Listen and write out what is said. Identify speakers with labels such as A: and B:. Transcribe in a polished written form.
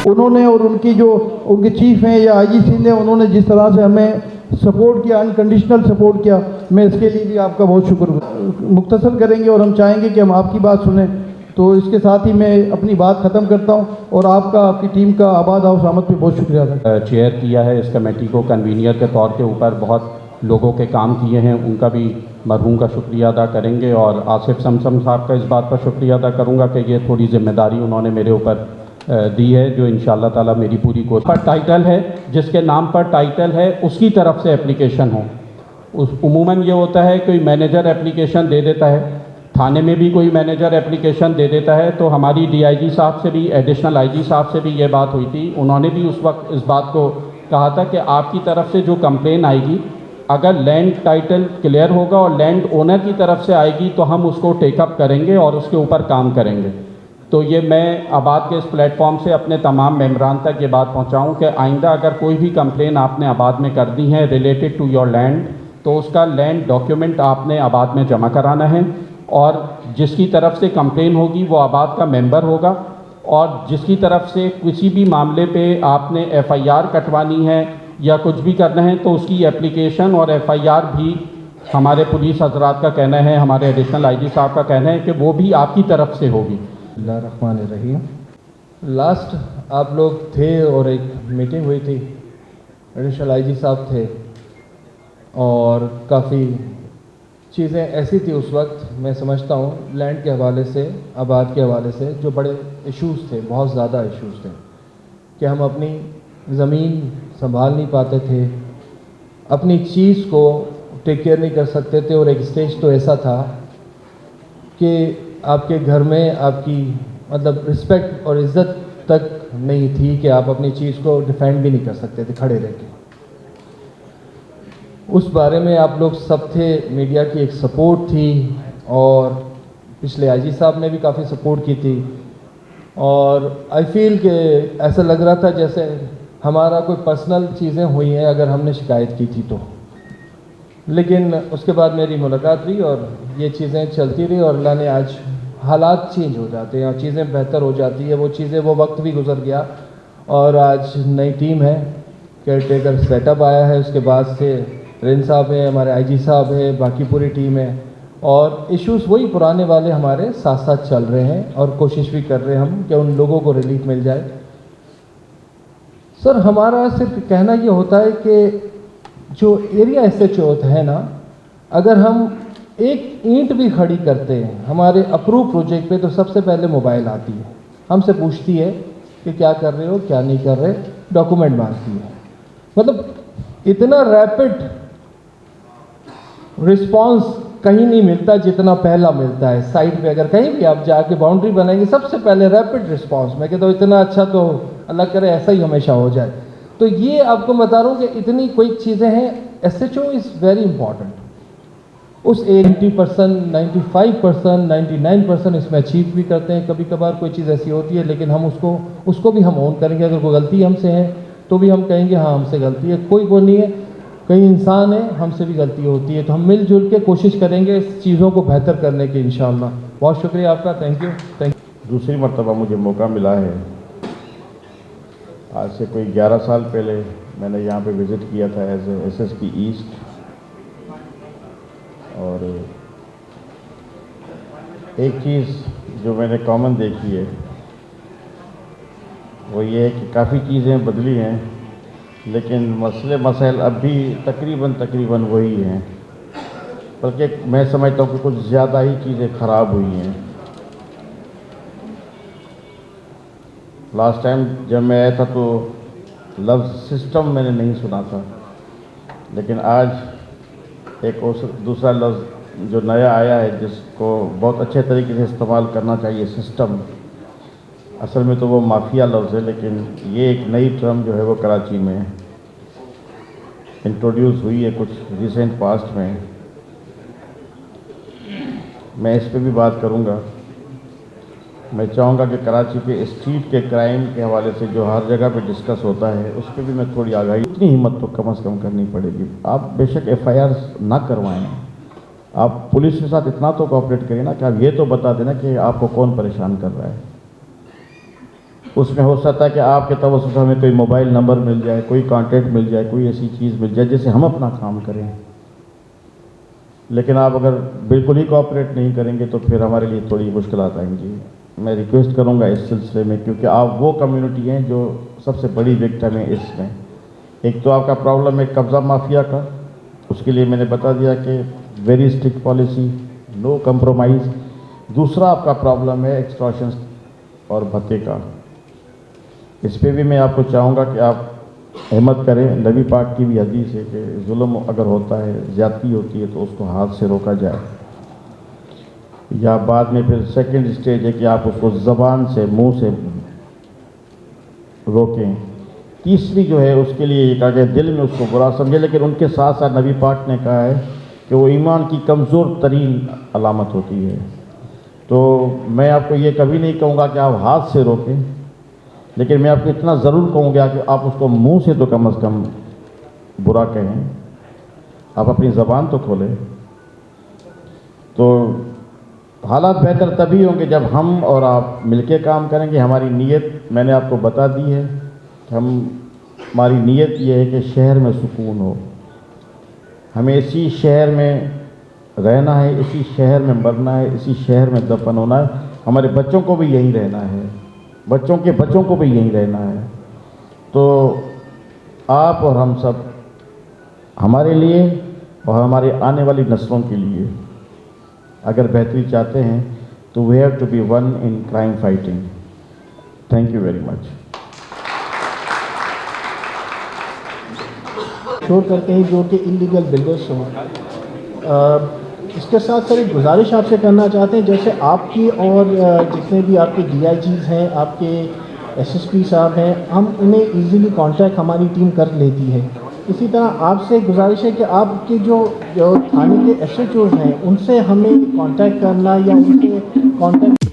A: انہوں نے اور ان کے چیف ہیں یا IGC نے انہوں نے جس طرح سے ہمیں سپورٹ کیا، انکنڈیشنل سپورٹ کیا، میں اس کے لیے بھی آپ کا بہت شکر گزار۔ مختصر کریں گے اور ہم چاہیں گے کہ ہم آپ کی بات سنیں، تو اس کے ساتھ ہی میں اپنی بات ختم کرتا ہوں اور آپ کا، آپ کی ٹیم کا آباد ہاؤس آمد پہ بہت شکریہ ادا۔
B: چیئر کیا ہے اس کمیٹی کو، کنوینئر کے طور کے اوپر بہت لوگوں کے کام کیے ہیں، ان کا بھی مرحوم کا شکریہ ادا کریں گے، اور آصف سمسم صاحب کا اس بات پر شکریہ ادا کروں گا کہ یہ تھوڑی ذمہ داری انہوں نے میرے اوپر دی ہے، جو انشاءاللہ تعالیٰ میری پوری کوشش پر ٹائٹل ہے، جس کے نام پر ٹائٹل ہے اس کی طرف سے اپلیکیشن ہو۔ عموماً یہ ہوتا ہے کوئی مینیجر اپلیکیشن دے دیتا ہے، تھانے میں بھی کوئی مینیجر اپلیکیشن دے دیتا ہے، تو ہماری DIG صاحب سے بھی، ایڈیشنل IG صاحب سے بھی یہ بات ہوئی تھی، انہوں نے بھی اس وقت اس بات کو کہا تھا کہ آپ کی طرف سے جو کمپلین آئے گی، اگر لینڈ ٹائٹل کلیئر ہوگا اور لینڈ اونر کی طرف سے آئے گی تو ہم اس کو ٹیک اپ کریں گے اور اس کے اوپر کام کریں گے۔ تو یہ میں آباد کے اس پلیٹ فارم سے اپنے تمام ممبران تک یہ بات پہنچاؤں کہ آئندہ اگر کوئی بھی کمپلین آپ نے آباد میں کر دی ہے ریلیٹڈ ٹو یور لینڈ، تو اس کا لینڈ ڈاکیومنٹ آپ نے آباد میں جمع کرانا ہے، اور جس کی طرف سے کمپلین ہوگی وہ آباد کا ممبر ہوگا، اور جس کی طرف سے کسی بھی معاملے پہ آپ نے FIR کٹوانی ہے یا کچھ بھی کرنا ہے تو اس کی اپلیکیشن اور FIR بھی ہمارے پولیس حضرات کا کہنا ہے، ہمارے ایڈیشنل IG صاحب کا کہنا ہے کہ وہ بھی آپ کی طرف سے ہوگی۔
C: بسم اللہ الرحمن الرحیم۔ لاسٹ آپ لوگ تھے اور ایک میٹنگ ہوئی تھی، ایڈیشنل IG صاحب تھے، اور کافی چیزیں ایسی تھی اس وقت، میں سمجھتا ہوں لینڈ کے حوالے سے، آباد کے حوالے سے جو بڑے ایشوز تھے، بہت زیادہ ایشوز تھے، کہ ہم اپنی زمین سنبھال نہیں پاتے تھے، اپنی چیز کو ٹیک کیئر نہیں کر سکتے تھے، اور ایک سٹیج تو ایسا تھا کہ آپ کے گھر میں آپ کی مطلب رسپیکٹ اور عزت تک نہیں تھی کہ آپ اپنی چیز کو ڈیفینڈ بھی نہیں کر سکتے تھے کھڑے رہ کے۔ اس بارے میں آپ لوگ سب تھے، میڈیا کی ایک سپورٹ تھی، اور پچھلے IG صاحب نے بھی کافی سپورٹ کی تھی، اور آئی فیل کہ ایسا لگ رہا تھا جیسے ہمارا کوئی پرسنل چیزیں ہوئی ہیں اگر ہم نے شکایت کی تھی تو۔ لیکن اس کے بعد میری ملاقات ہوئی اور یہ چیزیں چلتی رہی، اور اللہ نے آج حالات چینج ہو جاتے ہیں اور چیزیں بہتر ہو جاتی ہیں، وہ چیزیں، وہ وقت بھی گزر گیا، اور آج نئی ٹیم ہے، کیئر ٹیکر سیٹ اپ آیا ہے، اس کے بعد سے رین صاحب ہیں، ہمارے IG صاحب ہیں، باقی پوری ٹیم ہے، اور ایشوز وہی پرانے والے ہمارے ساتھ ساتھ چل رہے ہیں، اور کوشش بھی کر رہے ہیں ہم کہ ان لوگوں کو ریلیف مل جائے۔ سر ہمارا صرف کہنا یہ ہوتا ہے کہ جو ایریا SHO ہے نا، اگر ہم ایک اینٹ بھی کھڑی کرتے ہیں ہمارے اپروو پروجیکٹ پہ تو سب سے پہلے موبائل آتی ہے، ہم سے پوچھتی ہے کہ کیا کر رہے ہو، کیا نہیں کر رہے، ڈاکومنٹ مانگتی ہے۔ مطلب اتنا ریپڈ رسپانس کہیں نہیں ملتا جتنا پہلا ملتا ہے سائٹ پہ۔ اگر کہیں بھی آپ جا کے باؤنڈری بنائیں گے، سب سے پہلے ریپڈ رسپانس، میں کہتا ہوں اتنا اچھا تو اللہ کرے ایسا ہی ہمیشہ ہو جائے۔ تو یہ آپ کو بتا رہا ہوں کہ اتنی کوئی چیزیں ہیں، SHO از ویری امپورٹنٹ۔ اس 80%، 95%، 99% اس میں اچیو بھی کرتے ہیں، کبھی کبھار کوئی چیز ایسی ہوتی ہے، لیکن ہم اس کو بھی ہم اون کریں گے۔ اگر کوئی غلطی ہم سے ہے تو بھی ہم کہیں گے ہاں ہم سے غلطی ہے، کوئی وہ نہیں ہے، کئی انسان ہیں، ہم سے بھی غلطی ہوتی ہے، تو ہم مل جل کے کوشش کریں گے اس چیزوں کو بہتر کرنے کی انشاءاللہ۔ بہت شکریہ آپ کا، تھینک یو۔
D: دوسری مرتبہ مجھے موقع ملا ہے، آج سے کوئی 11 سال پہلے میں نے یہاں پہ وزٹ کیا تھا ایز اے SSP ایسٹ، اور ایک چیز جو میں نے کامن دیکھی ہے وہ یہ ہے کہ کافی چیزیں بدلی ہیں، لیکن مسائل اب بھی تقریباً وہی ہیں، بلکہ میں سمجھتا ہوں کہ کچھ زیادہ ہی چیزیں خراب ہوئی ہیں۔ لاسٹ ٹائم جب میں آیا تھا تو لفظ سسٹم میں نے نہیں سنا تھا، لیکن آج ایک دوسرا لفظ جو نیا آیا ہے جس کو بہت اچھے طریقے سے استعمال کرنا چاہیے، سسٹم، اصل میں تو وہ مافیا لفظ ہے، لیکن یہ ایک نئی ٹرم جو ہے وہ کراچی میں انٹروڈیوس ہوئی ہے کچھ ریسنٹ پاسٹ میں۔ میں اس پہ بھی بات کروں گا۔ میں چاہوں گا کہ کراچی کے اسٹریٹ کے کرائم کے حوالے سے جو ہر جگہ پہ ڈسکس ہوتا ہے اس پہ بھی میں تھوڑی آگاہی، اتنی ہمت تو کم از کم کرنی پڑے گی۔ آپ بے شک FIR نہ کروائیں، آپ پولیس کے ساتھ اتنا تو کوآپریٹ کریں نا کہ آپ یہ تو بتا دینا کہ آپ کو کون پریشان کر رہا ہے۔ اس میں ہو سکتا ہے کہ آپ کے توسط سے ہمیں کوئی موبائل نمبر مل جائے, کوئی کانٹیکٹ مل جائے, کوئی ایسی چیز مل جائے جس سے ہم اپنا کام کریں. لیکن آپ اگر بالکل ہی کوآپریٹ نہیں کریں گے تو پھر ہمارے لیے تھوڑی مشکلات آئیں گی. میں ریکویسٹ کروں گا اس سلسلے میں, کیونکہ آپ وہ کمیونٹی ہیں جو سب سے بڑی وکٹم ہے اس میں. ایک تو آپ کا پرابلم ہے قبضہ مافیا کا, اس کے لیے میں نے بتا دیا کہ ویری اسٹرکٹ پالیسی, نو کمپرومائز. دوسرا آپ کا پرابلم ہے ایکسٹارشن اور بھتے کا. اس پہ بھی میں آپ کو چاہوں گا کہ آپ ہمت کریں. نبی پاک کی بھی حدیث ہے کہ ظلم اگر ہوتا ہے, زیادتی ہوتی ہے, تو اس کو ہاتھ سے روکا جائے. یا بعد میں پھر سیکنڈ اسٹیج ہے کہ آپ اس کو زبان سے, منہ سے روکیں. تیسری جو ہے اس کے لیے یہ کہا کہ دل میں اس کو برا سمجھے, لیکن ان کے ساتھ ساتھ نبی پاک نے کہا ہے کہ وہ ایمان کی کمزور ترین علامت ہوتی ہے. تو میں آپ کو یہ کبھی نہیں کہوں گا کہ آپ ہاتھ سے روکیں, لیکن میں آپ کو اتنا ضرور کہوں گا کہ آپ اس کو منہ سے تو کم از کم برا کہیں. آپ اپنی زبان تو کھولیں. تو حالات بہتر تبھی ہوں گے جب ہم اور آپ مل کے کام کریں گے. ہماری نیت میں نے آپ کو بتا دی ہے کہ ہماری نیت یہ ہے کہ شہر میں سکون ہو. ہمیں اسی شہر میں رہنا ہے, اسی شہر میں مرنا ہے, اسی شہر میں دفن ہونا ہے. ہمارے بچوں کو بھی یہیں رہنا ہے, بچوں کے بچوں کو بھی یہیں رہنا ہے. تو آپ اور ہم سب ہمارے لیے اور ہمارے آنے والی نسلوں کے لیے اگر بہتری چاہتے ہیں تو we have to be one in crime fighting. Thank you very much.
E: شور کرتے ہیں جو کہ انلیگل بلڈرس ہوں. اس کے ساتھ سر ایک گزارش آپ سے کرنا چاہتے ہیں, جیسے آپ کی اور جتنے بھی آپ کے ڈی آئی جیز ہیں, آپ کے ایس ایس پی صاحب ہیں, ہم انہیں ایزیلی کانٹیکٹ ہماری ٹیم کر لیتی ہے. اسی طرح آپ سے گزارش ہے کہ آپ کے جو تھانے کے ایس ایچ اوز ہیں ان سے ہمیں کانٹیکٹ کرنا یا ان سے کانٹیکٹ